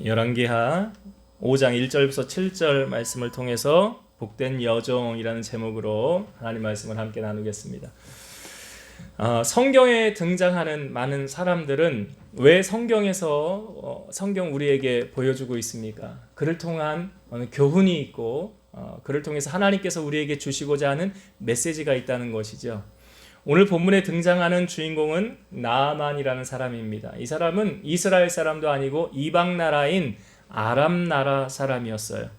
열왕기하 5장 1절부터 7절 말씀을 통해서 복된 여종이라는 제목으로 하나님 말씀을 함께 나누겠습니다. 성경에 등장하는 많은 사람들은 왜 성경에서 성경 우리에게 보여주고 있습니까? 그를 통한 교훈이 있고 그를 통해서 하나님께서 우리에게 주시고자 하는 메시지가 있다는 것이죠. 오늘 본문에 등장하는 주인공은 나아만이라는 사람입니다. 이 사람은 이스라엘 사람도 아니고 이방 나라인 아람 나라 사람이었어요.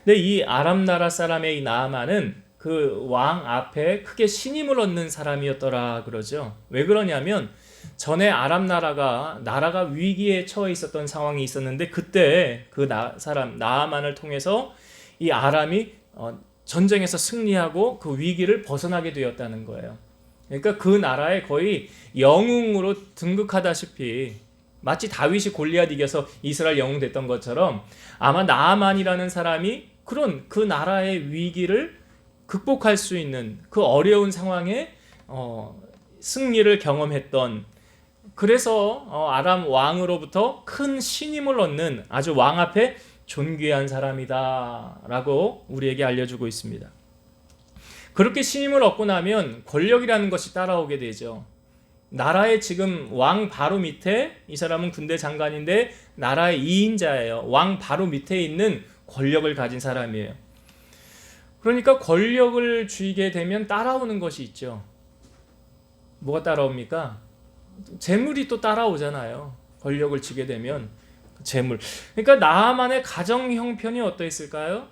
근데 이 아람 나라 사람의 이 나아만은 그 왕 앞에 크게 신임을 얻는 사람이었더라 그러죠. 왜 그러냐면 전에 아람 나라가 위기에 처해 있었던 상황이 있었는데 그때 그 사람 나아만을 통해서 이 아람이 전쟁에서 승리하고 그 위기를 벗어나게 되었다는 거예요. 그러니까 그 나라에 거의 영웅으로 등극하다시피 마치 다윗이 골리앗 이겨서 이스라엘 영웅 됐던 것처럼 아마 나아만이라는 사람이 그런 그 나라의 위기를 극복할 수 있는 그 어려운 상황에 승리를 경험했던, 그래서 아람 왕으로부터 큰 신임을 얻는 아주 왕 앞에 존귀한 사람이다 라고 우리에게 알려주고 있습니다. 그렇게 신임을 얻고 나면 권력이라는 것이 따라오게 되죠. 나라의 지금 왕 바로 밑에, 이 사람은 군대 장관인데 나라의 2인자예요. 왕 바로 밑에 있는 권력을 가진 사람이에요. 그러니까 권력을 쥐게 되면 따라오는 것이 있죠. 뭐가 따라옵니까? 재물이 또 따라오잖아요. 권력을 쥐게 되면 재물. 그러니까 나아만의 가정 형편이 어떠했을까요?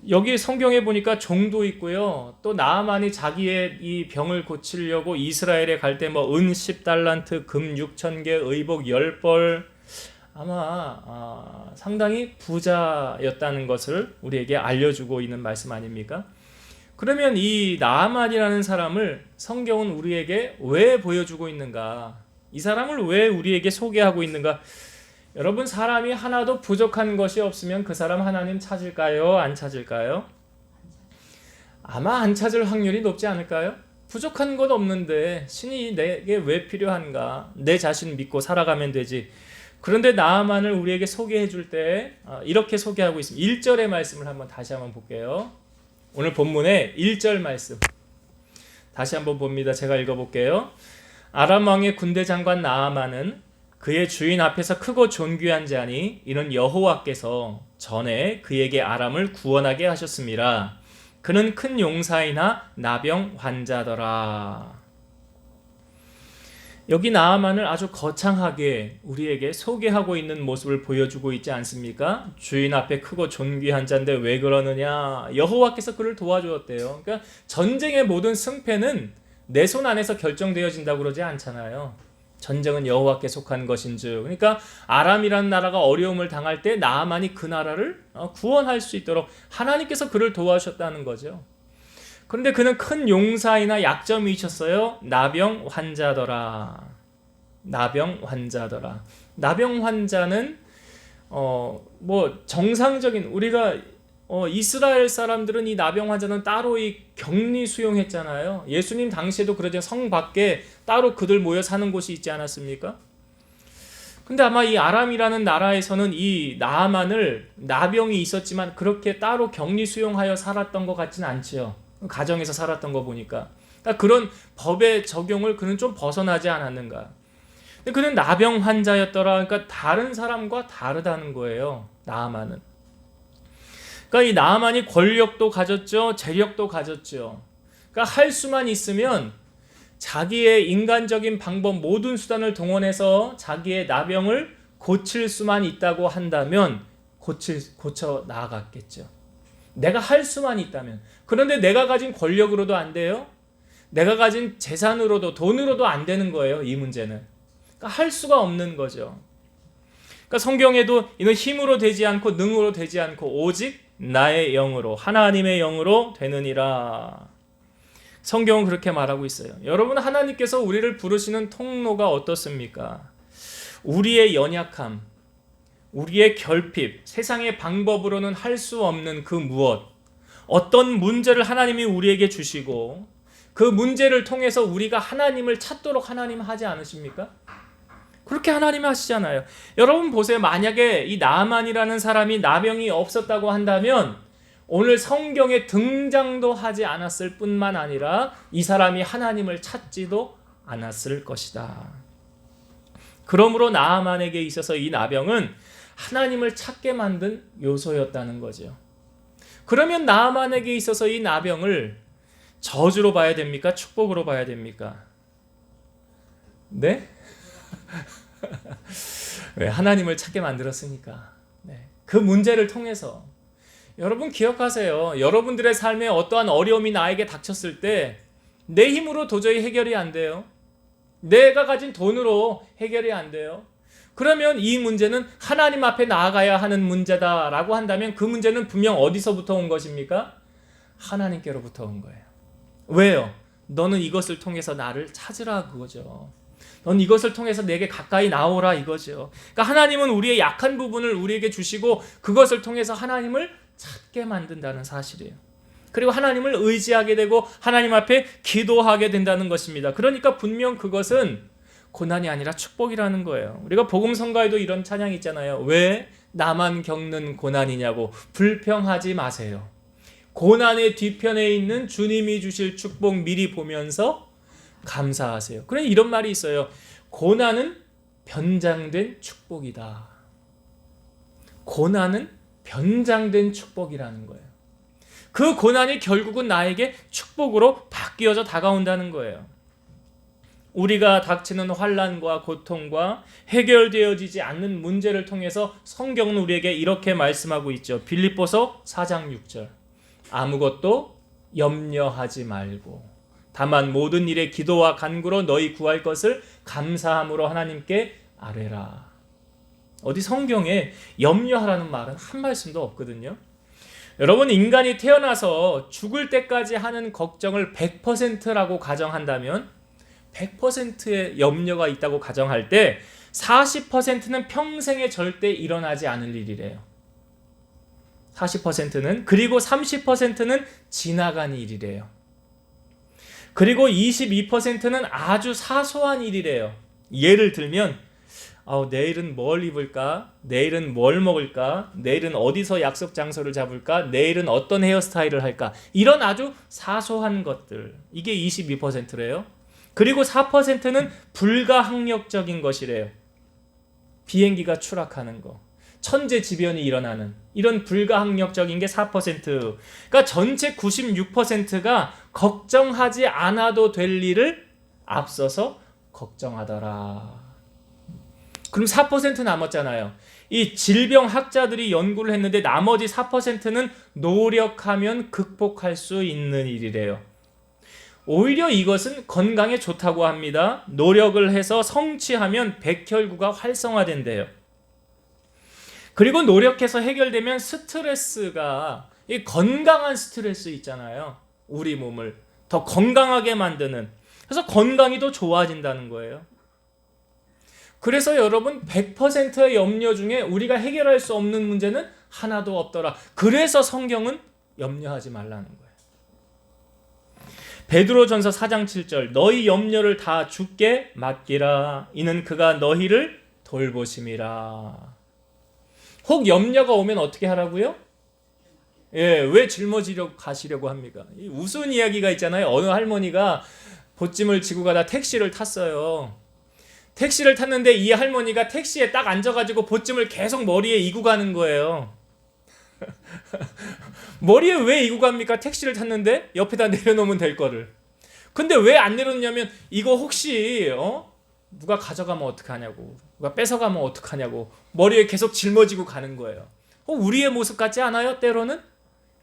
여기 성경에 보니까 종도 있고요. 또 나아만이 자기의 이 병을 고치려고 이스라엘에 갈 때 뭐 은 10달란트, 금 6,000개, 의복 10벌, 아마 상당히 부자였다는 것을 우리에게 알려주고 있는 말씀 아닙니까? 그러면 이 나아만이라는 사람을 성경은 우리에게 왜 보여주고 있는가? 이 사람을 왜 우리에게 소개하고 있는가? 여러분, 사람이 하나도 부족한 것이 없으면 그 사람 하나님 찾을까요? 안 찾을까요? 아마 안 찾을 확률이 높지 않을까요? 부족한 것 없는데 신이 내게 왜 필요한가? 내 자신 믿고 살아가면 되지. 그런데 나아만을 우리에게 소개해 줄 때 이렇게 소개하고 있습니다. 1절의 말씀을 다시 한번 볼게요. 오늘 본문의 1절 말씀 다시 한번 봅니다. 제가 읽어볼게요. 아람 왕의 군대 장관 나아만은 그의 주인 앞에서 크고 존귀한 자니 이는 여호와께서 전에 그에게 아람을 구원하게 하셨습니다. 그는 큰 용사이나 나병 환자더라. 여기 나아만을 아주 거창하게 우리에게 소개하고 있는 모습을 보여주고 있지 않습니까? 주인 앞에 크고 존귀한 자인데 왜 그러느냐? 여호와께서 그를 도와주었대요. 그러니까 전쟁의 모든 승패는 내 손 안에서 결정되어진다고 그러지 않잖아요. 전쟁은 여호와께 속한 것인즉. 그러니까 아람이라는 나라가 어려움을 당할 때 나아만이 그 나라를 구원할 수 있도록 하나님께서 그를 도와주셨다는 거죠. 그런데 그는 큰 용사이나 약점이 있었어요. 나병 환자더라. 나병 환자더라. 나병 환자는 뭐 정상적인, 우리가 이스라엘 사람들은 이 나병 환자는 따로 이 격리 수용했잖아요. 예수님 당시에도 그러죠. 성 밖에 따로 그들 모여 사는 곳이 있지 않았습니까? 근데 아마 이 아람이라는 나라에서는 이 나아만을, 나병이 있었지만 그렇게 따로 격리 수용하여 살았던 것 같지는 않지요. 가정에서 살았던 거 보니까. 그러니까 그런 법의 적용을 그는 좀 벗어나지 않았는가. 근데 그는 나병 환자였더라. 그러니까 다른 사람과 다르다는 거예요. 나아만은. 그러니까 이 나아만이 권력도 가졌죠. 재력도 가졌죠. 그러니까 할 수만 있으면 자기의 인간적인 방법, 모든 수단을 동원해서 자기의 나병을 고칠 수만 있다고 한다면 고쳐 나아갔겠죠. 내가 할 수만 있다면. 그런데 내가 가진 권력으로도 안 돼요. 내가 가진 재산으로도, 돈으로도 안 되는 거예요. 이 문제는. 그러니까 할 수가 없는 거죠. 그러니까 성경에도 이는 힘으로 되지 않고 능으로 되지 않고 오직 나의 영으로, 하나님의 영으로 되느니라. 성경은 그렇게 말하고 있어요. 여러분, 하나님께서 우리를 부르시는 통로가 어떻습니까? 우리의 연약함, 우리의 결핍, 세상의 방법으로는 할 수 없는 그 무엇, 어떤 문제를 하나님이 우리에게 주시고 그 문제를 통해서 우리가 하나님을 찾도록 하나님 하지 않으십니까? 그렇게 하나님이 하시잖아요. 여러분 보세요. 만약에 이 나만이라는 사람이 나병이 없었다고 한다면 오늘 성경에 등장도 하지 않았을 뿐만 아니라 이 사람이 하나님을 찾지도 않았을 것이다. 그러므로 나만에게 있어서 이 나병은 하나님을 찾게 만든 요소였다는 거죠. 그러면 나만에게 있어서 이 나병을 저주로 봐야 됩니까? 축복으로 봐야 됩니까? 네? 왜? 하나님을 찾게 만들었으니까. 네. 그 문제를 통해서 여러분 기억하세요. 여러분들의 삶에 어떠한 어려움이 나에게 닥쳤을 때 내 힘으로 도저히 해결이 안 돼요. 내가 가진 돈으로 해결이 안 돼요. 그러면 이 문제는 하나님 앞에 나아가야 하는 문제다라고 한다면 그 문제는 분명 어디서부터 온 것입니까? 하나님께로부터 온 거예요. 왜요? 너는 이것을 통해서 나를 찾으라 그거죠. 넌 이것을 통해서 내게 가까이 나오라 이거죠. 그러니까 하나님은 우리의 약한 부분을 우리에게 주시고 그것을 통해서 하나님을 찾게 만든다는 사실이에요. 그리고 하나님을 의지하게 되고 하나님 앞에 기도하게 된다는 것입니다. 그러니까 분명 그것은 고난이 아니라 축복이라는 거예요. 우리가 복음성가에도 이런 찬양이 있잖아요. 왜 나만 겪는 고난이냐고 불평하지 마세요. 고난의 뒤편에 있는 주님이 주실 축복 미리 보면서 감사하세요. 그래 이런 말이 있어요. 고난은 변장된 축복이다. 고난은 변장된 축복이라는 거예요. 그 고난이 결국은 나에게 축복으로 바뀌어져 다가온다는 거예요. 우리가 닥치는 환난과 고통과 해결되어지지 않는 문제를 통해서 성경은 우리에게 이렇게 말씀하고 있죠. 빌립보서 4장 6절. 아무것도 염려하지 말고 다만 모든 일에 기도와 간구로 너희 구할 것을 감사함으로 하나님께 아뢰라. 어디 성경에 염려하라는 말은 한 말씀도 없거든요. 여러분 인간이 태어나서 죽을 때까지 하는 걱정을 100%라고 가정한다면 100%의 염려가 있다고 가정할 때 40%는 평생에 절대 일어나지 않을 일이래요. 40%는 그리고 30%는 지나간 일이래요. 그리고 22%는 아주 사소한 일이래요. 예를 들면 내일은 뭘 입을까? 내일은 뭘 먹을까? 내일은 어디서 약속 장소를 잡을까? 내일은 어떤 헤어스타일을 할까? 이런 아주 사소한 것들. 이게 22%래요. 그리고 4%는 불가항력적인 것이래요. 비행기가 추락하는 거. 천재지변이 일어나는 이런 불가항력적인 게 4%. 그러니까 전체 96%가 걱정하지 않아도 될 일을 앞서서 걱정하더라. 그럼 4% 남았잖아요. 이 질병학자들이 연구를 했는데 나머지 4%는 노력하면 극복할 수 있는 일이래요. 오히려 이것은 건강에 좋다고 합니다. 노력을 해서 성취하면 백혈구가 활성화된대요. 그리고 노력해서 해결되면 스트레스가 이 건강한 스트레스 있잖아요. 우리 몸을 더 건강하게 만드는. 그래서 건강이 더 좋아진다는 거예요. 그래서 여러분 100%의 염려 중에 우리가 해결할 수 없는 문제는 하나도 없더라. 그래서 성경은 염려하지 말라는 거예요. 베드로전서 4장 7절 너희 염려를 다 주께 맡기라. 이는 그가 너희를 돌보심이라. 혹 염려가 오면 어떻게 하라고요? 왜 짊어지려고 가시려고 합니까? 우스운 이야기가 있잖아요. 어느 할머니가 보찜을 지고 가다 택시를 탔어요. 택시를 탔는데 이 할머니가 택시에 딱 앉아가지고 보찜을 계속 머리에 이고 가는 거예요. 머리에 왜 이고 갑니까? 택시를 탔는데 옆에다 내려놓으면 될 거를. 근데 왜 안 내려놓냐면 이거 혹시 누가 가져가면 어떡하냐고, 누가 뺏어가면 어떡하냐고 머리에 계속 짊어지고 가는 거예요. 우리의 모습 같지 않아요? 때로는?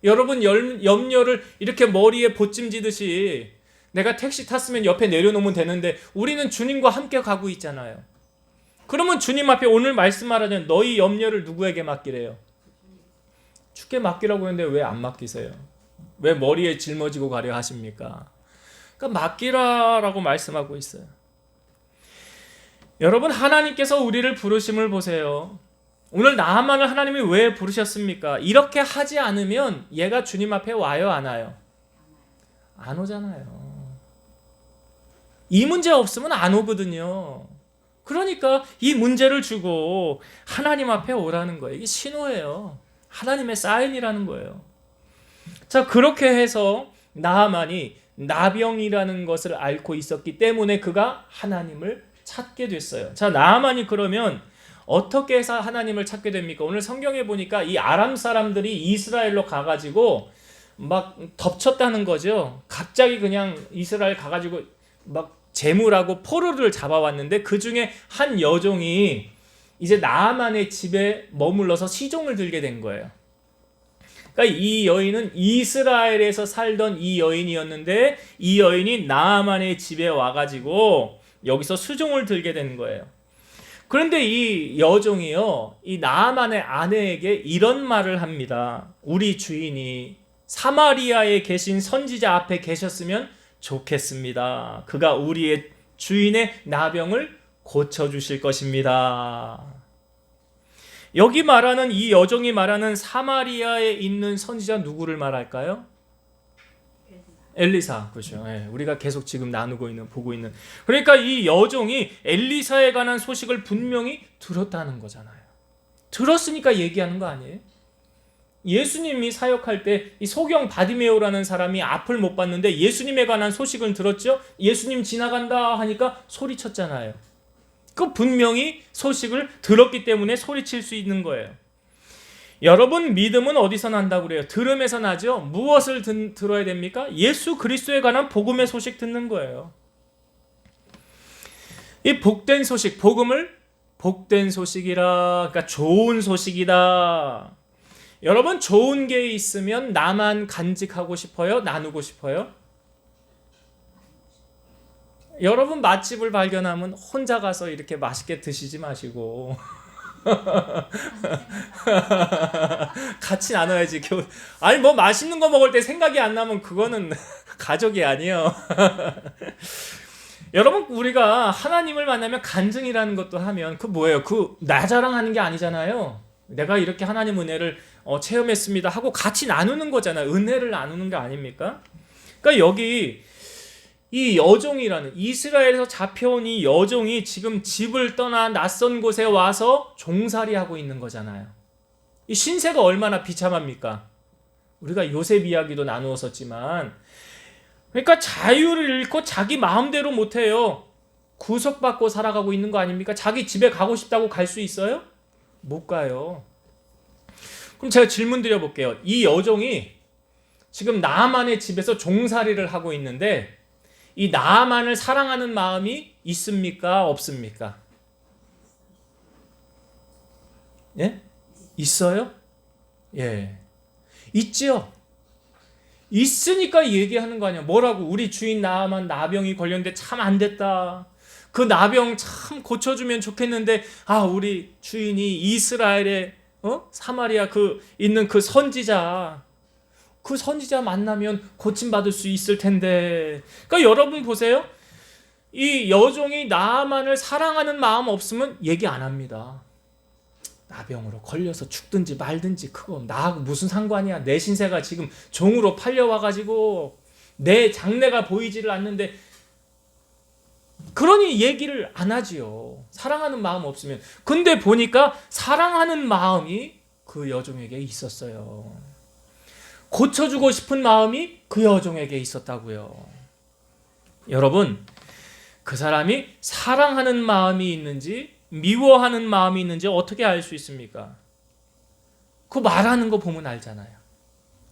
여러분 염려를 이렇게 머리에 보찜지듯이 내가 택시 탔으면 옆에 내려놓으면 되는데 우리는 주님과 함께 가고 있잖아요. 그러면 주님 앞에 오늘 말씀하라면 너희 염려를 누구에게 맡기래요? 주께 맡기라고 했는데 왜 안 맡기세요? 왜 머리에 짊어지고 가려 하십니까? 그러니까 맡기라라고 말씀하고 있어요. 여러분 하나님께서 우리를 부르심을 보세요. 오늘 나만을 하나님이 왜 부르셨습니까? 이렇게 하지 않으면 얘가 주님 앞에 와요 안 와요? 안 오잖아요. 이 문제 없으면 안 오거든요. 그러니까 이 문제를 주고 하나님 앞에 오라는 거예요. 이게 신호예요. 하나님의 사인이라는 거예요. 자, 그렇게 해서 나하만이 나병이라는 것을 앓고 있었기 때문에 그가 하나님을 찾게 됐어요. 자, 나하만이 그러면 어떻게 해서 하나님을 찾게 됩니까? 오늘 성경에 보니까 이 아람 사람들이 이스라엘로 가가지고 막 덮쳤다는 거죠. 갑자기 그냥 이스라엘 가가지고 막 재물하고 포로를 잡아왔는데 그 중에 한 여종이 이제 나하만의 집에 머물러서 시종을 들게 된 거예요. 그러니까 이 여인은 이스라엘에서 살던 이 여인이었는데 이 여인이 나하만의 집에 와가지고 여기서 수종을 들게 된 거예요. 그런데 이 여종이요, 이 나하만의 아내에게 이런 말을 합니다. 우리 주인이 사마리아에 계신 선지자 앞에 계셨으면 좋겠습니다. 그가 우리의 주인의 나병을 고쳐주실 것입니다. 여기 말하는 이 여종이 말하는 사마리아에 있는 선지자 누구를 말할까요? 엘리사. 그렇죠. 예, 우리가 계속 지금 나누고 있는, 보고 있는. 그러니까 이 여종이 엘리사에 관한 소식을 분명히 들었다는 거잖아요. 들었으니까 얘기하는 거 아니에요? 예수님이 사역할 때 이 소경 바디메오라는 사람이 앞을 못 봤는데 예수님에 관한 소식을 들었죠? 예수님 지나간다 하니까 소리쳤잖아요. 그 분명히 소식을 들었기 때문에 소리칠 수 있는 거예요. 여러분, 믿음은 어디서 난다고 그래요? 들음에서 나죠? 무엇을 들어야 됩니까? 예수 그리스도에 관한 복음의 소식 듣는 거예요. 이 복된 소식, 복음을 복된 소식이라, 그러니까 좋은 소식이다. 여러분, 좋은 게 있으면 나만 간직하고 싶어요? 나누고 싶어요? 여러분, 맛집을 발견하면 혼자 가서 이렇게 맛있게 드시지 마시고 같이 나눠야지. 아니, 뭐 맛있는 거 먹을 때 생각이 안 나면 그거는 가족이 아니에요. 여러분, 우리가 하나님을 만나면 간증이라는 것도 하면 그 뭐예요? 그 나 자랑하는 게 아니잖아요. 내가 이렇게 하나님 은혜를 체험했습니다 하고 같이 나누는 거잖아요. 은혜를 나누는 게 아닙니까? 그러니까 여기 이 여종이라는, 이스라엘에서 잡혀온 이 여종이 지금 집을 떠나 낯선 곳에 와서 종살이하고 있는 거잖아요. 이 신세가 얼마나 비참합니까? 우리가 요셉 이야기도 나누었었지만, 그러니까 자유를 잃고 자기 마음대로 못해요. 구속받고 살아가고 있는 거 아닙니까? 자기 집에 가고 싶다고 갈 수 있어요? 못 가요. 그럼 제가 질문 드려볼게요. 이 여종이 지금 나하만의 집에서 종살이를 하고 있는데 이 나하만을 사랑하는 마음이 있습니까? 없습니까? 예? 있어요? 예. 있지요? 있으니까 얘기하는 거 아니야. 뭐라고? 우리 주인 나하만 나병이 걸렸는데 참 안 됐다. 그 나병 참 고쳐주면 좋겠는데, 우리 주인이 이스라엘에 사마리아 있는 그 선지자 만나면 고침받을 수 있을 텐데. 그러니까 여러분 보세요. 이 여종이 나하만을 사랑하는 마음 없으면 얘기 안 합니다. 나병으로 걸려서 죽든지 말든지 그거 나하고 무슨 상관이야. 내 신세가 지금 종으로 팔려와가지고 내 장래가 보이지를 않는데, 그러니 얘기를 안 하지요. 사랑하는 마음 없으면. 근데 보니까 사랑하는 마음이 그 여종에게 있었어요. 고쳐주고 싶은 마음이 그 여종에게 있었다고요. 여러분, 그 사람이 사랑하는 마음이 있는지 미워하는 마음이 있는지 어떻게 알 수 있습니까? 그 말하는 거 보면 알잖아요.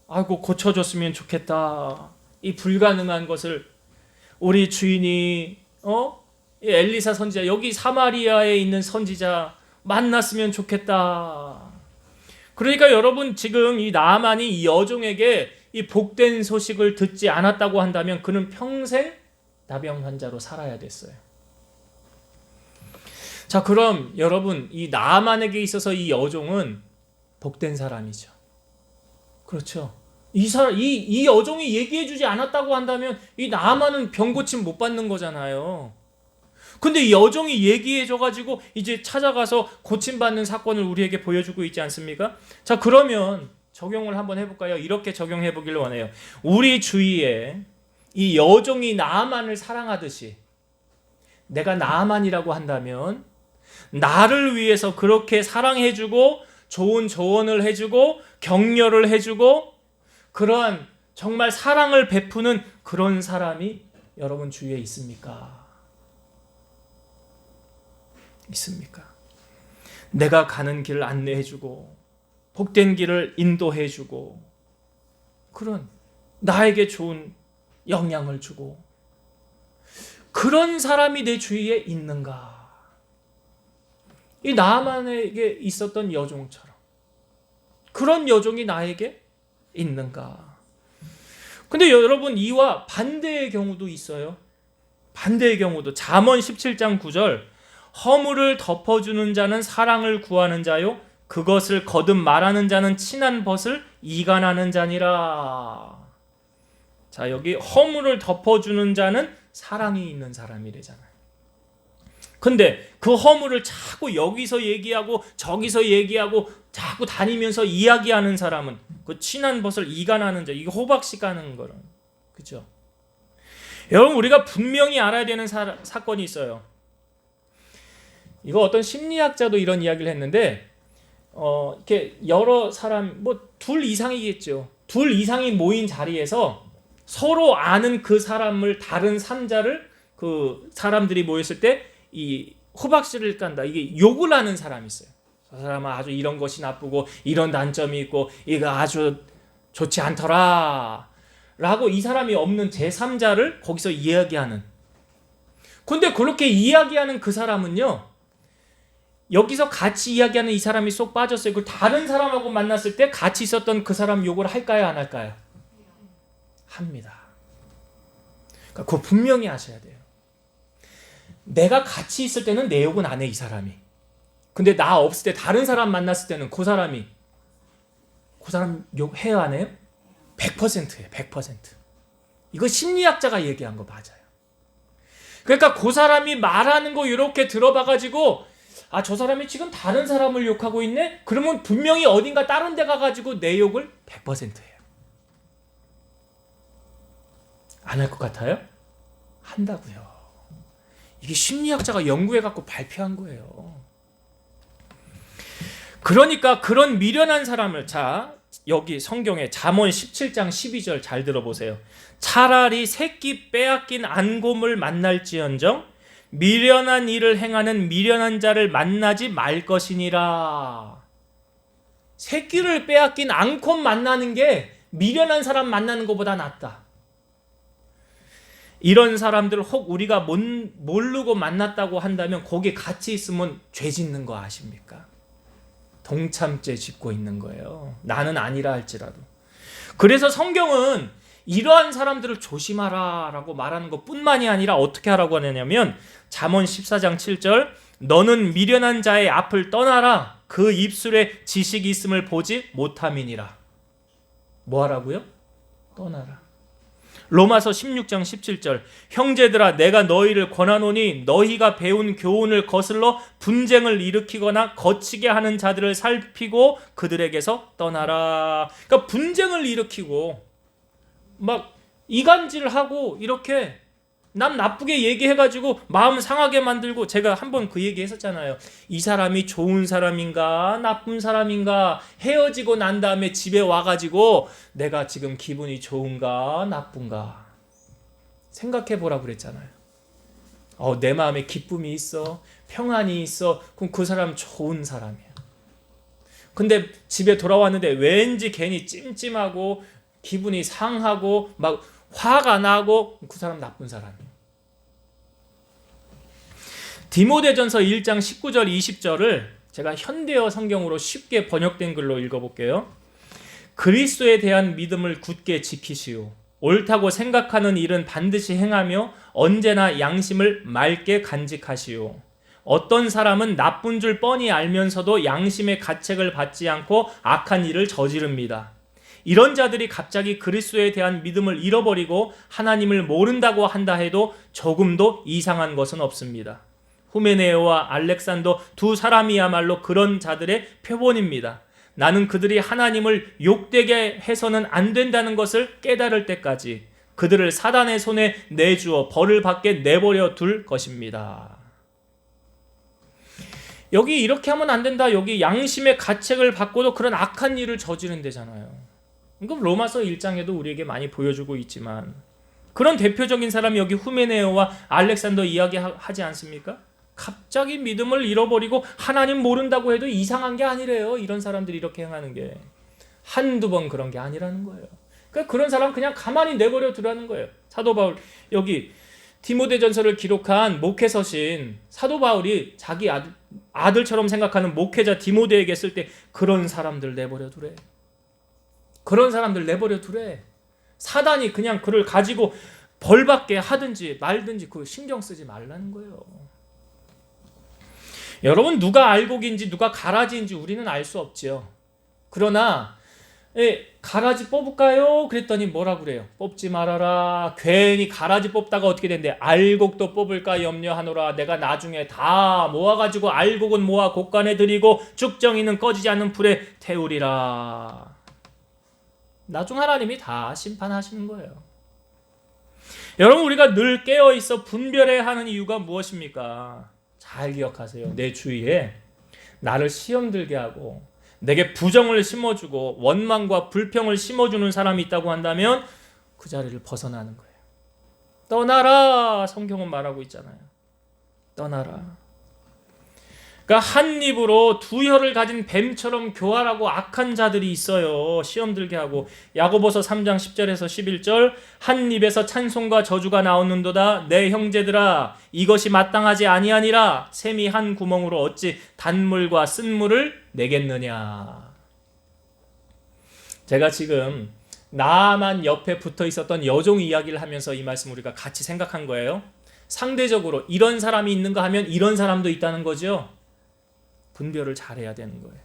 아이고, 고쳐줬으면 좋겠다. 이 불가능한 것을 우리 주인이 엘리사 선지자, 여기 사마리아에 있는 선지자 만났으면 좋겠다. 그러니까 여러분, 지금 이 나하만이 이 여종에게 이 복된 소식을 듣지 않았다고 한다면 그는 평생 나병 환자로 살아야 됐어요. 자, 그럼 여러분, 이 나하만에게 있어서 이 여종은 복된 사람이죠. 그렇죠. 이 여종이 얘기해주지 않았다고 한다면 이 나하만은 병 고침 못 받는 거잖아요. 근데 이 여종이 얘기해줘가지고 이제 찾아가서 고침받는 사건을 우리에게 보여주고 있지 않습니까? 자, 그러면 적용을 한번 해볼까요? 이렇게 적용해보기를 원해요. 우리 주위에 이 여종이 나하만을 사랑하듯이 내가 나아만이라고 한다면 나를 위해서 그렇게 사랑해주고 좋은 조언을 해주고 격려를 해주고 그러한 정말 사랑을 베푸는 그런 사람이 여러분 주위에 있습니까? 있습니까? 내가 가는 길을 안내해주고 복된 길을 인도해주고 그런 나에게 좋은 영향을 주고 그런 사람이 내 주위에 있는가? 이 나아만에게 있었던 여종처럼 그런 여종이 나에게 있는가? 근데 여러분 이와 반대의 경우도 있어요. 반대의 경우도 잠언 17장 9절 허물을 덮어주는 자는 사랑을 구하는 자요 그것을 거듭 말하는 자는 친한 벗을 이간하는 자니라. 자, 여기 허물을 덮어주는 자는 사랑이 있는 사람이래잖아요. 근데 그 허물을 자꾸 여기서 얘기하고 저기서 얘기하고 자꾸 다니면서 이야기하는 사람은 그 친한 벗을 이간하는 자, 이게 호박씨 까는 거는 그죠? 여러분 우리가 분명히 알아야 되는 사건이 있어요. 이거 어떤 심리학자도 이런 이야기를 했는데 이렇게 여러 사람 뭐 둘 이상이겠죠. 둘 이상이 모인 자리에서 서로 아는 그 사람을 다른 3자를 그 사람들이 모였을 때 이 호박씨를 깐다. 이게 욕을 하는 사람이 있어요. 저 사람은 아주 이런 것이 나쁘고 이런 단점이 있고 이거 아주 좋지 않더라 라고 이 사람이 없는 제3자를 거기서 이야기하는. 근데 그렇게 이야기하는 그 사람은요 여기서 같이 이야기하는 이 사람이 쏙 빠졌어요. 그 다른 사람하고 만났을 때 같이 있었던 그 사람 욕을 할까요 안 할까요? 합니다. 그러니까 그거 분명히 아셔야 돼요. 내가 같이 있을 때는 내 욕은 안 해 이 사람이. 근데 나 없을 때 다른 사람 만났을 때는 그 사람 욕 해요 안 해요? 100%예요. 100%. 이거 심리학자가 얘기한 거 맞아요. 그러니까 그 사람이 말하는 거 이렇게 들어봐가지고 아, 저 사람이 지금 다른 사람을 욕하고 있네? 그러면 분명히 어딘가 다른 데 가가지고 내 욕을 100%예요. 안 할 것 같아요? 한다고요. 이게 심리학자가 연구해갖고 발표한 거예요. 그러니까 그런 미련한 사람을 자 여기 성경에 잠언 17장 12절 잘 들어보세요. 차라리 새끼 빼앗긴 안곰을 만날지언정 미련한 일을 행하는 미련한 자를 만나지 말 것이니라. 새끼를 빼앗긴 앙콤 만나는 게 미련한 사람 만나는 것보다 낫다. 이런 사람들 혹 우리가 모르고 만났다고 한다면 거기 같이 있으면 죄 짓는 거 아십니까? 동참죄 짓고 있는 거예요. 나는 아니라 할지라도. 그래서 성경은 이러한 사람들을 조심하라 라고 말하는 것뿐만이 아니라 어떻게 하라고 하느냐면 잠언 14장 7절 너는 미련한 자의 앞을 떠나라 그 입술에 지식이 있음을 보지 못함이니라. 뭐 하라고요? 떠나라. 로마서 16장 17절 형제들아 내가 너희를 권하노니 너희가 배운 교훈을 거슬러 분쟁을 일으키거나 거치게 하는 자들을 살피고 그들에게서 떠나라. 그러니까 분쟁을 일으키고 막 이간질하고 이렇게 남 나쁘게 얘기해가지고 마음 상하게 만들고 제가 한번 그 얘기 했었잖아요. 이 사람이 좋은 사람인가 나쁜 사람인가 헤어지고 난 다음에 집에 와가지고 내가 지금 기분이 좋은가 나쁜가 생각해 보라고 그랬잖아요. 내 마음에 기쁨이 있어 평안이 있어 그럼 그 사람 좋은 사람이야. 근데 집에 돌아왔는데 왠지 괜히 찜찜하고 기분이 상하고 막 화가 나고 그 사람 나쁜 사람이에요. 디모데전서 1장 19절 20절을 제가 현대어 성경으로 쉽게 번역된 글로 읽어볼게요. 그리스도에 대한 믿음을 굳게 지키시오. 옳다고 생각하는 일은 반드시 행하며 언제나 양심을 맑게 간직하시오. 어떤 사람은 나쁜 줄 뻔히 알면서도 양심의 가책을 받지 않고 악한 일을 저지릅니다. 이런 자들이 갑자기 그리스도에 대한 믿음을 잃어버리고 하나님을 모른다고 한다 해도 조금도 이상한 것은 없습니다. 후메네오와 알렉산더 두 사람이야말로 그런 자들의 표본입니다. 나는 그들이 하나님을 욕되게 해서는 안 된다는 것을 깨달을 때까지 그들을 사단의 손에 내주어 벌을 받게 내버려 둘 것입니다. 여기 이렇게 하면 안 된다. 여기 양심의 가책을 받고도 그런 악한 일을 저지른 데잖아요. 그럼 로마서 1장에도 우리에게 많이 보여주고 있지만 그런 대표적인 사람이 여기 후메네오와 알렉산더 이야기하지 않습니까? 갑자기 믿음을 잃어버리고 하나님 모른다고 해도 이상한 게 아니래요. 이런 사람들이 이렇게 행하는 게 한두 번 그런 게 아니라는 거예요. 그러니까 그런 사람 그냥 가만히 내버려 두라는 거예요. 사도 바울 여기 디모데전서를 기록한 목회서신 사도 바울이 자기 아들처럼 생각하는 목회자 디모데에게 쓸 때 그런 사람들 내버려 두래. 그런 사람들 내버려 두래. 사단이 그냥 그를 가지고 벌받게 하든지 말든지 그 신경 쓰지 말라는 거예요. 여러분 누가 알곡인지 누가 가라지인지 우리는 알 수 없지요. 그러나 가라지 뽑을까요? 그랬더니 뭐라 그래요? 뽑지 말아라. 괜히 가라지 뽑다가 어떻게 된대? 알곡도 뽑을까 염려하노라. 내가 나중에 다 모아가지고 알곡은 모아 곡간에 들이고 쭉정이는 꺼지지 않는 불에 태우리라. 나중 하나님이 다 심판하시는 거예요. 여러분 우리가 늘 깨어있어 분별해야 하는 이유가 무엇입니까? 잘 기억하세요. 내 주위에 나를 시험 들게 하고 내게 부정을 심어주고 원망과 불평을 심어주는 사람이 있다고 한다면 그 자리를 벗어나는 거예요. 떠나라. 성경은 말하고 있잖아요. 떠나라. 그러니까 한 입으로 두 혀를 가진 뱀처럼 교활하고 악한 자들이 있어요. 시험 들게 하고. 야고보서 3장 10절에서 11절 한 입에서 찬송과 저주가 나오는도다. 내 형제들아 이것이 마땅하지 아니하니라. 샘이 한 구멍으로 어찌 단물과 쓴물을 내겠느냐. 제가 지금 나만 옆에 붙어 있었던 여종 이야기를 하면서 이 말씀 우리가 같이 생각한 거예요. 상대적으로 이런 사람이 있는가 하면 이런 사람도 있다는 거죠. 분별을 잘해야 되는 거예요.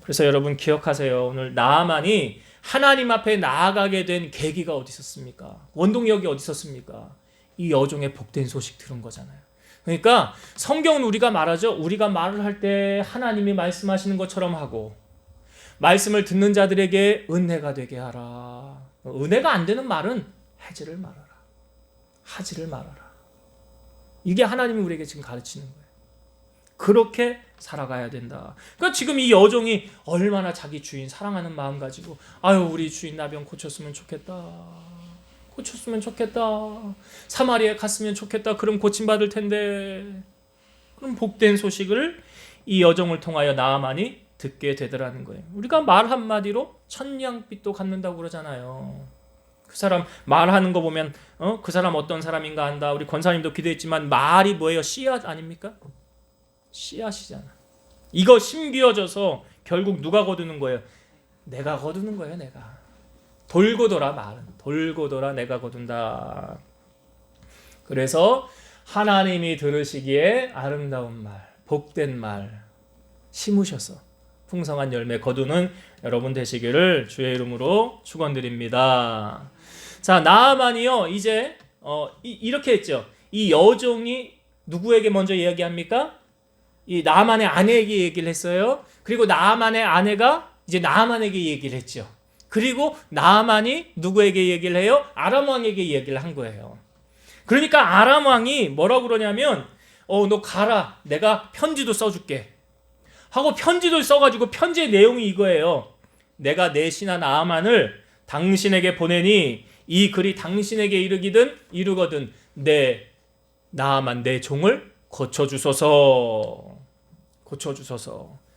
그래서 여러분 기억하세요. 오늘 나아만이 하나님 앞에 나아가게 된 계기가 어디 있었습니까? 원동력이 어디 있었습니까? 이 여종의 복된 소식 들은 거잖아요. 그러니까 성경은 우리가 말하죠. 우리가 말을 할 때 하나님이 말씀하시는 것처럼 하고 말씀을 듣는 자들에게 은혜가 되게 하라. 은혜가 안 되는 말은 하지를 말아라. 하지를 말아라. 이게 하나님이 우리에게 지금 가르치는 거예요. 그렇게 살아가야 된다. 그러니까 지금 이 여종이 얼마나 자기 주인 사랑하는 마음 가지고 아유 우리 주인 나병 고쳤으면 좋겠다. 고쳤으면 좋겠다. 사마리아에 갔으면 좋겠다. 그럼 고침받을 텐데. 그럼 복된 소식을 이 여종을 통하여 나아만이 듣게 되더라는 거예요. 우리가 말 한마디로 천냥빚도 갚는다고 그러잖아요. 그 사람 말하는 거 보면 그 사람 어떤 사람인가 한다. 우리 권사님도 기도했지만 말이 뭐예요? 씨앗 아닙니까? 씨앗이잖아. 이거 심기어져서 결국 누가 거두는 거예요? 내가 거두는 거예요. 내가. 돌고 돌아 말은. 돌고 돌아 내가 거둔다. 그래서 하나님이 들으시기에 아름다운 말, 복된 말 심으셔서 풍성한 열매 거두는 여러분 되시기를 주의 이름으로 축원드립니다. 자, 나아만이요. 이제 이렇게 했죠. 이 여종이 누구에게 먼저 이야기합니까? 이 나아만의 아내에게 얘기를 했어요. 그리고 나아만의 아내가 이제 나아만에게 얘기를 했죠. 그리고 나아만이 누구에게 얘기를 해요? 아람 왕에게 얘기를 한 거예요. 그러니까 아람 왕이 뭐라고 그러냐면 너 가라. 내가 편지도 써줄게. 하고 편지도 써가지고 편지의 내용이 이거예요. 내가 내 신하 나아만을 당신에게 보내니 이 글이 당신에게 이르거든 내 나아만 내 종을 고쳐주소서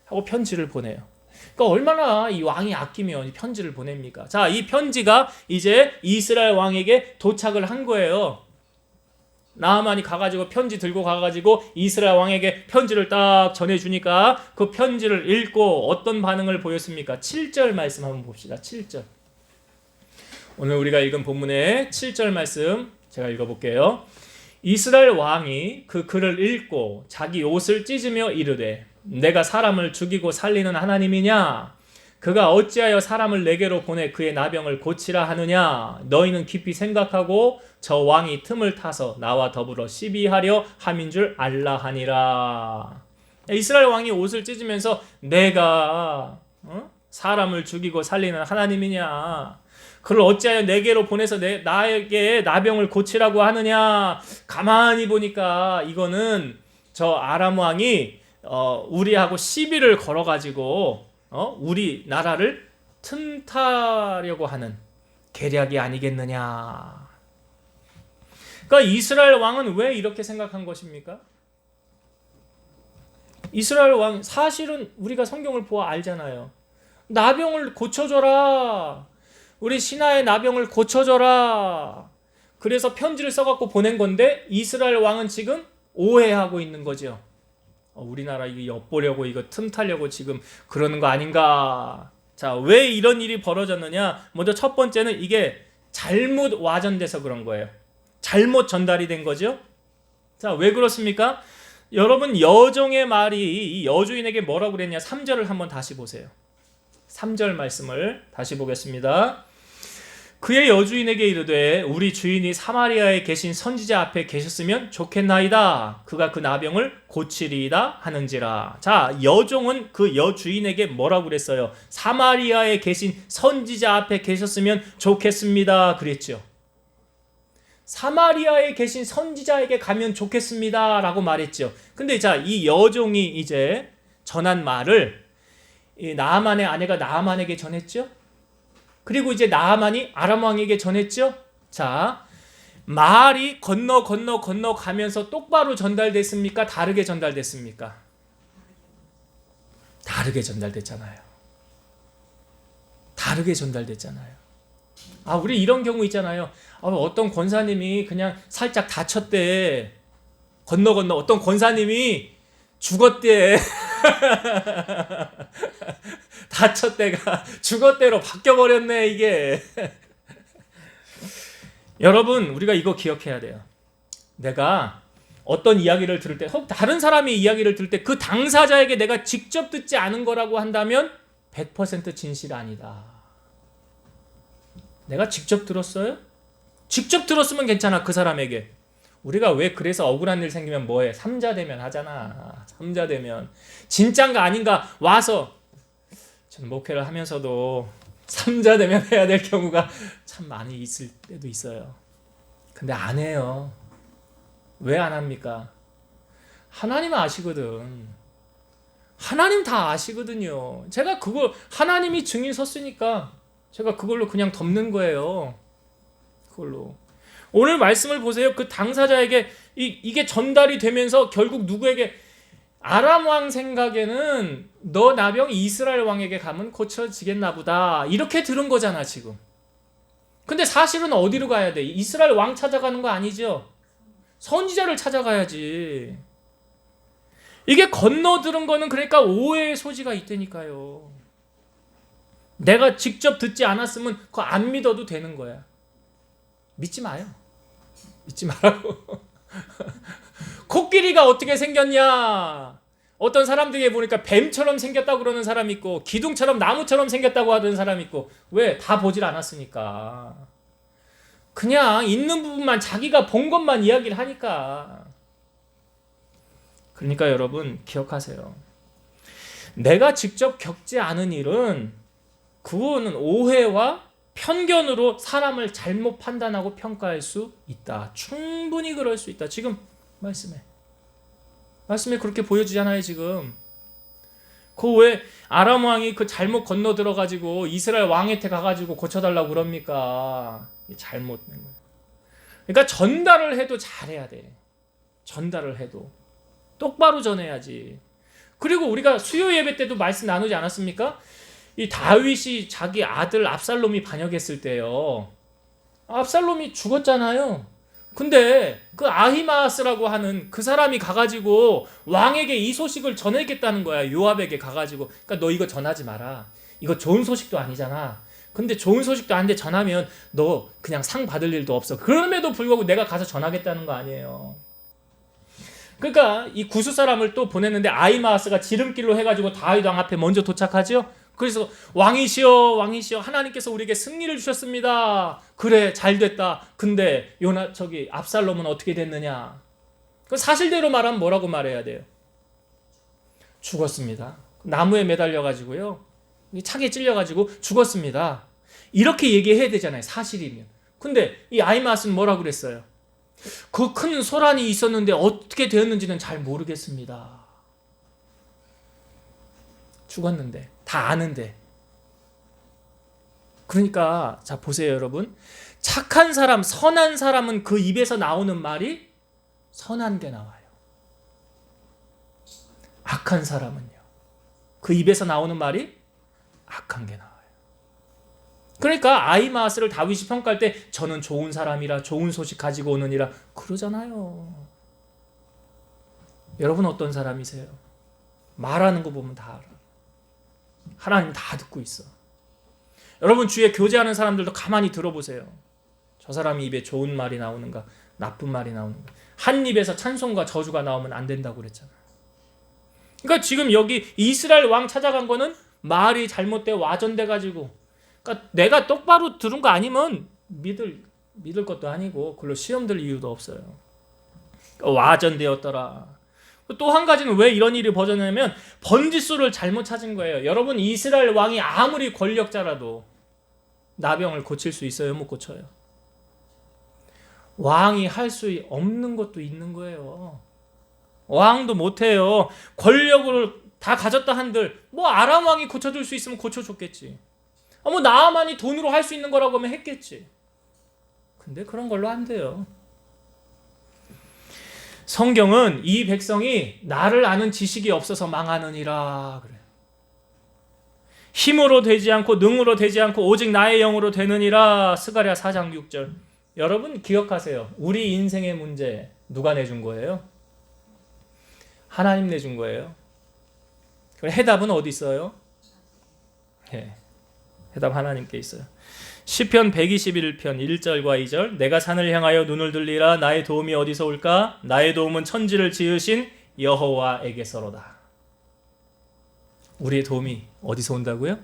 하고 편지를 보내요. 그러니까 얼마나 이 왕이 아끼면 이 편지를 보냅니까? 자, 이 편지가 이제 이스라엘 왕에게 도착을 한 거예요. 나아만이 가가지고 편지 들고 가가지고 이스라엘 왕에게 편지를 딱 전해주니까 그 편지를 읽고 어떤 반응을 보였습니까? 7절 말씀 한번 봅시다. 7절. 오늘 우리가 읽은 본문의 7절 말씀 제가 읽어볼게요. 이스라엘 왕이 그 글을 읽고 자기 옷을 찢으며 이르되 내가 사람을 죽이고 살리는 하나님이냐? 그가 어찌하여 사람을 내게로 보내 그의 나병을 고치라 하느냐? 너희는 깊이 생각하고 저 왕이 틈을 타서 나와 더불어 시비하려 함인 줄 알라 하니라. 이스라엘 왕이 옷을 찢으면서 내가 사람을 죽이고 살리는 하나님이냐? 그를 어찌하여 내게로 보내서 나에게 나병을 고치라고 하느냐. 가만히 보니까 이거는 저 아람 왕이 우리하고 시비를 걸어가지고 우리 나라를 틈타려고 하는 계략이 아니겠느냐. 그러니까 이스라엘 왕은 왜 이렇게 생각한 것입니까? 이스라엘 왕 사실은 우리가 성경을 보아 알잖아요. 나병을 고쳐줘라. 우리 신하의 나병을 고쳐줘라. 그래서 편지를 써갖고 보낸 건데 이스라엘 왕은 지금 오해하고 있는 거죠. 우리나라 이거 엿보려고 이거 틈타려고 지금 그러는 거 아닌가. 자, 왜 이런 일이 벌어졌느냐? 먼저 첫 번째는 이게 잘못 와전돼서 그런 거예요. 잘못 전달이 된 거죠. 자, 왜 그렇습니까? 여러분, 여종의 말이 이 여주인에게 뭐라고 그랬냐? 3절을 한번 다시 보세요. 3절 말씀을 다시 보겠습니다. 그의 여주인에게 이르되 우리 주인이 사마리아에 계신 선지자 앞에 계셨으면 좋겠나이다. 그가 그 나병을 고치리이다 하는지라. 자, 여종은 그 여주인에게 뭐라고 그랬어요? 사마리아에 계신 선지자 앞에 계셨으면 좋겠습니다 그랬죠. 사마리아에 계신 선지자에게 가면 좋겠습니다 라고 말했죠. 근데 자, 이 여종이 이제 전한 말을 이 나아만의 아내가 나아만에게 전했죠. 그리고 이제 나아만이 아람 왕에게 전했죠. 자, 말이 건너 가면서 똑바로 전달됐습니까? 다르게 전달됐습니까? 다르게 전달됐잖아요. 다르게 전달됐잖아요. 우리 이런 경우 있잖아요. 어떤 권사님이 그냥 살짝 다쳤대. 건너 어떤 권사님이 죽었대. 다쳤대가 죽었대로 바뀌어버렸네 이게. 여러분, 우리가 이거 기억해야 돼요. 내가 어떤 이야기를 들을 때, 혹 다른 사람의 이야기를 들을 때 그 당사자에게 내가 직접 듣지 않은 거라고 한다면 100% 진실 아니다. 내가 직접 들었어요? 직접 들었으면 괜찮아, 그 사람에게. 우리가 왜 그래서 억울한 일 생기면 뭐해? 삼자대면 하잖아. 삼자대면. 진짠가 아닌가 와서, 전 목회를 하면서도 삼자대면 해야 될 경우가 참 많이 있을 때도 있어요. 근데 안 해요. 왜 안 합니까? 하나님 아시거든. 하나님 다 아시거든요. 제가 그걸 하나님이 증인 섰으니까 제가 그걸로 그냥 덮는 거예요. 그걸로. 오늘 말씀을 보세요. 그 당사자에게 이게 전달이 되면서 결국 누구에게? 아람 왕 생각에는 너 나병 이스라엘 왕에게 가면 고쳐지겠나 보다. 이렇게 들은 거잖아 지금. 근데 사실은 어디로 가야 돼? 이스라엘 왕 찾아가는 거 아니죠? 선지자를 찾아가야지. 이게 건너 들은 거는 그러니까 오해의 소지가 있다니까요. 내가 직접 듣지 않았으면 그거 안 믿어도 되는 거야. 믿지 마요. 믿지 말라고. 코끼리가 어떻게 생겼냐? 어떤 사람들에게 보니까 뱀처럼 생겼다고 그러는 사람 있고 기둥처럼 나무처럼 생겼다고 하는 사람 있고. 왜? 다 보질 않았으니까. 그냥 있는 부분만 자기가 본 것만 이야기를 하니까. 그러니까 여러분 기억하세요. 내가 직접 겪지 않은 일은 그거는 오해와 편견으로 사람을 잘못 판단하고 평가할 수 있다. 충분히 그럴 수 있다. 지금 말씀에 그렇게 보여주잖아요. 지금 그 왜 아람 왕이 그 잘못 건너 들어가지고 이스라엘 왕한테 가가지고 고쳐달라고 그럽니까? 잘못된 거예요. 그러니까 전달을 해도 잘해야 돼. 전달을 해도 똑바로 전해야지. 그리고 우리가 수요 예배 때도 말씀 나누지 않았습니까? 이 다윗이 자기 아들 압살롬이 반역했을 때요. 압살롬이 죽었잖아요. 근데 그 아히마아스라고 하는 그 사람이 가가지고 왕에게 이 소식을 전하겠다는 거야. 요압에게 가가지고. 그러니까 너 이거 전하지 마라. 이거 좋은 소식도 아니잖아. 근데 좋은 소식도 아닌데 전하면 너 그냥 상 받을 일도 없어. 그럼에도 불구하고 내가 가서 전하겠다는 거 아니에요. 그러니까 이 구스 사람을 또 보냈는데 아히마아스가 지름길로 해가지고 다윗 왕 앞에 먼저 도착하죠. 그래서 왕이시여 하나님께서 우리에게 승리를 주셨습니다. 그래 잘됐다. 근데 압살롬은 어떻게 됐느냐? 그 사실대로 말하면 뭐라고 말해야 돼요? 죽었습니다. 나무에 매달려가지고요. 차게 찔려가지고 죽었습니다. 이렇게 얘기해야 되잖아요. 사실이면. 근데 이 아히마아스는 뭐라고 그랬어요? 그 큰 소란이 있었는데 어떻게 되었는지는 잘 모르겠습니다. 죽었는데, 다 아는데. 그러니까 자 보세요, 여러분. 착한 사람, 선한 사람은 그 입에서 나오는 말이 선한 게 나와요. 악한 사람은요, 그 입에서 나오는 말이 악한 게 나와요. 그러니까 아히마아스를 다윗이 평가할 때 저는 좋은 사람이라 좋은 소식 가지고 오느니라 그러잖아요. 여러분 어떤 사람이세요? 말하는 거 보면 다 알아. 하나님 다 듣고 있어. 여러분 주위에 교제하는 사람들도 가만히 들어보세요. 저 사람이 입에 좋은 말이 나오는가 나쁜 말이 나오는가. 한 입에서 찬송과 저주가 나오면 안 된다고 그랬잖아요. 그러니까 지금 여기 이스라엘 왕 찾아간 거는 말이 잘못돼 와전돼 가지고, 그러니까 내가 똑바로 들은 거 아니면 믿을 것도 아니고 그걸로 시험 들 이유도 없어요. 그러니까 와전되었더라. 또 한 가지는 왜 이런 일이 벌어졌냐면 번지수를 잘못 찾은 거예요. 여러분 이스라엘 왕이 아무리 권력자라도 나병을 고칠 수 있어요? 못 고쳐요? 왕이 할 수 없는 것도 있는 거예요. 왕도 못해요. 권력을 다 가졌다 한들 뭐 아람 왕이 고쳐줄 수 있으면 고쳐줬겠지. 뭐 나아만이 돈으로 할 수 있는 거라고 하면 했겠지. 근데 그런 걸로 안 돼요. 성경은 이 백성이 나를 아는 지식이 없어서 망하느니라 그래. 힘으로 되지 않고 능으로 되지 않고 오직 나의 영으로 되느니라. 스가랴 4장 6절. 여러분 기억하세요. 우리 인생의 문제 누가 내준 거예요? 하나님 내준 거예요. 그럼 해답은 어디 있어요? 해답 하나님께 있어요. 시편 121편 1절과 2절. 내가 산을 향하여 눈을 들리라. 나의 도움이 어디서 올까? 나의 도움은 천지를 지으신 여호와에게서로다. 우리의 도움이 어디서 온다고요?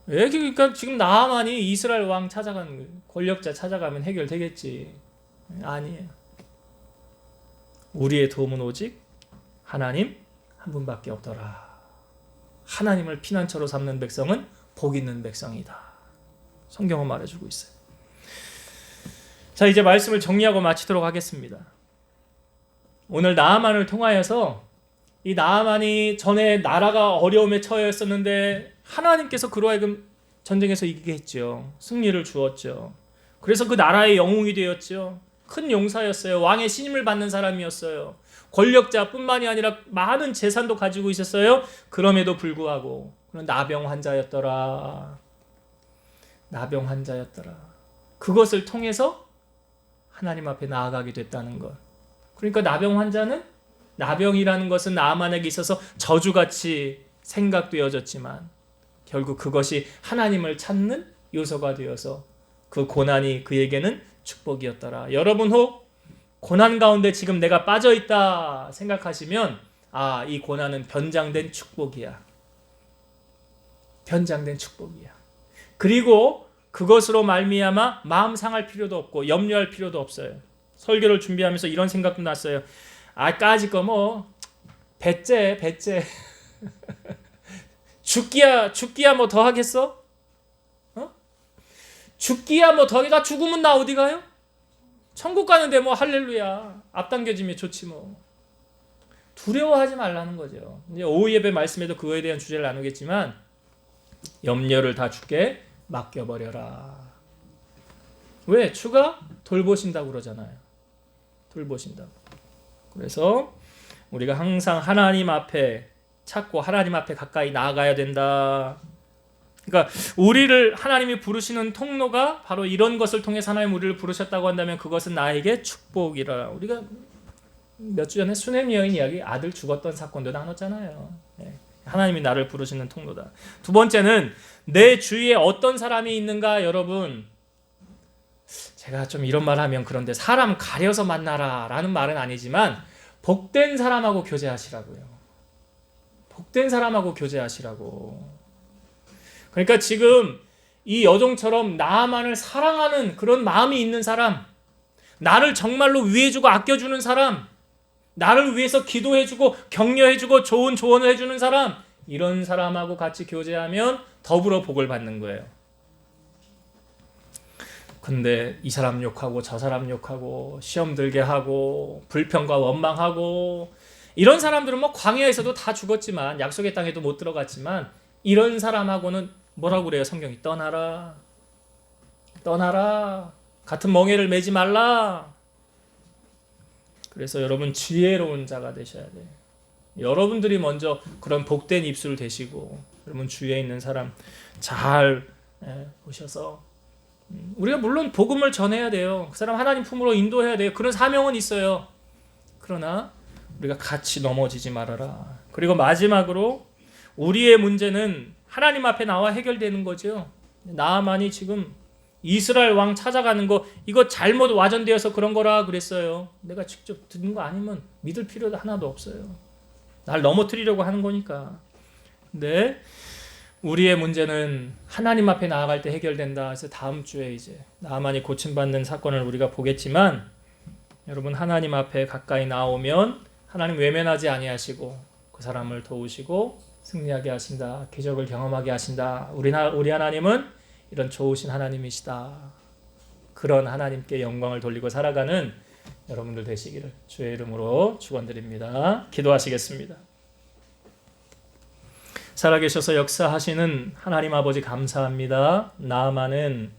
그러니까 지금 나아만이 이스라엘 왕 찾아간 권력자 찾아가면 해결되겠지. 아니에요. 우리의 도움은 오직 하나님 한 분밖에 없더라. 하나님을 피난처로 삼는 백성은 복 있는 백성이다. 성경은 말해주고 있어요. 자, 이제 말씀을 정리하고 마치도록 하겠습니다. 오늘 나아만을 통하여서 이 나아만이 전에 나라가 어려움에 처해 있었는데 하나님께서 그로 하여금 전쟁에서 이기게 했죠. 승리를 주었죠. 그래서 그 나라의 영웅이 되었죠. 큰 용사였어요. 왕의 신임을 받는 사람이었어요. 권력자뿐만이 아니라 많은 재산도 가지고 있었어요. 그럼에도 불구하고 그런 나병 환자였더라. 나병 환자였더라. 그것을 통해서 하나님 앞에 나아가게 됐다는 것. 그러니까 나병 환자는, 나병이라는 것은 나아만에게 있어서 저주같이 생각되어졌지만 결국 그것이 하나님을 찾는 요소가 되어서 그 고난이 그에게는 축복이었더라. 여러분 혹 고난 가운데 지금 내가 빠져있다 생각하시면 이 고난은 변장된 축복이야. 변장된 축복이야. 그리고 그것으로 말미암아 마음 상할 필요도 없고 염려할 필요도 없어요. 설교를 준비하면서 이런 생각도 났어요. 까짓 거 뭐 배째 죽기야 뭐 더 하겠어? 죽기야 뭐 더 하겠어? 나 죽으면 나 어디 가요? 천국 가는데 뭐 할렐루야. 앞당겨지면 좋지 뭐. 두려워하지 말라는 거죠. 이제 오후 예배 말씀에도 그거에 대한 주제를 나누겠지만 염려를 다 주께 맡겨버려라. 왜? 주가 돌보신다고 그러잖아요. 돌보신다고. 그래서 우리가 항상 하나님 앞에 찾고 하나님 앞에 가까이 나아가야 된다. 그러니까 우리를 하나님이 부르시는 통로가 바로 이런 것을 통해서 하나님 우리를 부르셨다고 한다면 그것은 나에게 축복이라. 우리가 몇 주 전에 수냄 여인 이야기 아들 죽었던 사건도 나눴잖아요. 하나님이 나를 부르시는 통로다. 두 번째는 내 주위에 어떤 사람이 있는가. 여러분 제가 좀 이런 말 하면 그런데 사람 가려서 만나라 라는 말은 아니지만 복된 사람하고 교제하시라고요. 복된 사람하고 교제하시라고. 그러니까 지금 이 여종처럼 나아만을 사랑하는 그런 마음이 있는 사람, 나를 정말로 위해주고 아껴주는 사람, 나를 위해서 기도해주고 격려해주고 좋은 조언을 해주는 사람, 이런 사람하고 같이 교제하면 더불어 복을 받는 거예요. 근데 이 사람 욕하고 저 사람 욕하고 시험 들게 하고 불평과 원망하고, 이런 사람들은 뭐 광야에서도 다 죽었지만 약속의 땅에도 못 들어갔지만, 이런 사람하고는 뭐라고 그래요? 성경이 떠나라, 떠나라, 같은 멍에를 매지 말라. 그래서 여러분 지혜로운 자가 되셔야 돼요. 여러분들이 먼저 그런 복된 입술 되시고, 여러분 주위에 있는 사람 잘 보셔서, 우리가 물론 복음을 전해야 돼요. 그 사람 하나님 품으로 인도해야 돼요. 그런 사명은 있어요. 그러나 우리가 같이 넘어지지 말아라. 그리고 마지막으로 우리의 문제는 하나님 앞에 나와 해결되는 거죠. 나아만이 지금 이스라엘 왕 찾아가는 거, 이거 잘못 와전되어서 그런 거라 그랬어요. 내가 직접 듣는 거 아니면 믿을 필요도 하나도 없어요. 날 넘어뜨리려고 하는 거니까. 근데 우리의 문제는 하나님 앞에 나아갈 때 해결된다. 그래서 다음 주에 이제 나아만이 고침받는 사건을 우리가 보겠지만, 여러분 하나님 앞에 가까이 나오면 하나님 외면하지 아니하시고 그 사람을 도우시고 승리하게 하신다. 기적을 경험하게 하신다. 우리 하나님은 이런 좋으신 하나님이시다. 그런 하나님께 영광을 돌리고 살아가는 여러분들 되시기를 주의 이름으로 축원드립니다. 기도하시겠습니다. 살아계셔서 역사하시는 하나님 아버지 감사합니다. 나아만은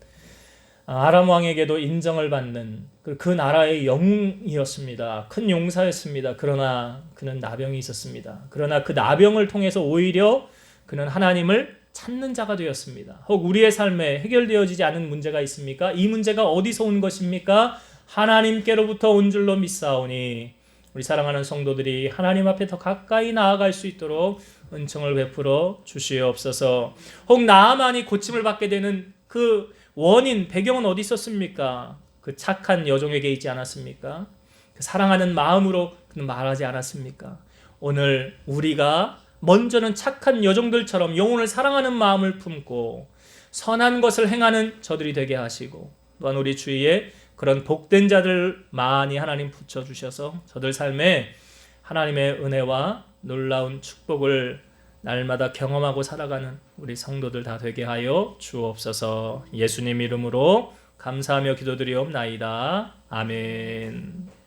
아람 왕에게도 인정을 받는 그 나라의 영웅이었습니다. 큰 용사였습니다. 그러나 그는 나병이 있었습니다. 그러나 그 나병을 통해서 오히려 그는 하나님을 찾는 자가 되었습니다. 혹 우리의 삶에 해결되어지지 않은 문제가 있습니까? 이 문제가 어디서 온 것입니까? 하나님께로부터 온 줄로 믿사오니, 우리 사랑하는 성도들이 하나님 앞에 더 가까이 나아갈 수 있도록 은총을 베풀어 주시옵소서. 혹 나아만이 고침을 받게 되는 그 원인, 배경은 어디 있었습니까? 그 착한 여종에게 있지 않았습니까? 그 사랑하는 마음으로 그는 말하지 않았습니까? 오늘 우리가 먼저는 착한 여종들처럼 영혼을 사랑하는 마음을 품고 선한 것을 행하는 저들이 되게 하시고, 또한 우리 주위에 그런 복된 자들 많이 하나님 붙여주셔서 저들 삶에 하나님의 은혜와 놀라운 축복을 날마다 경험하고 살아가는 우리 성도들 다 되게 하여 주옵소서. 예수님 이름으로 감사하며 기도드리옵나이다. 아멘.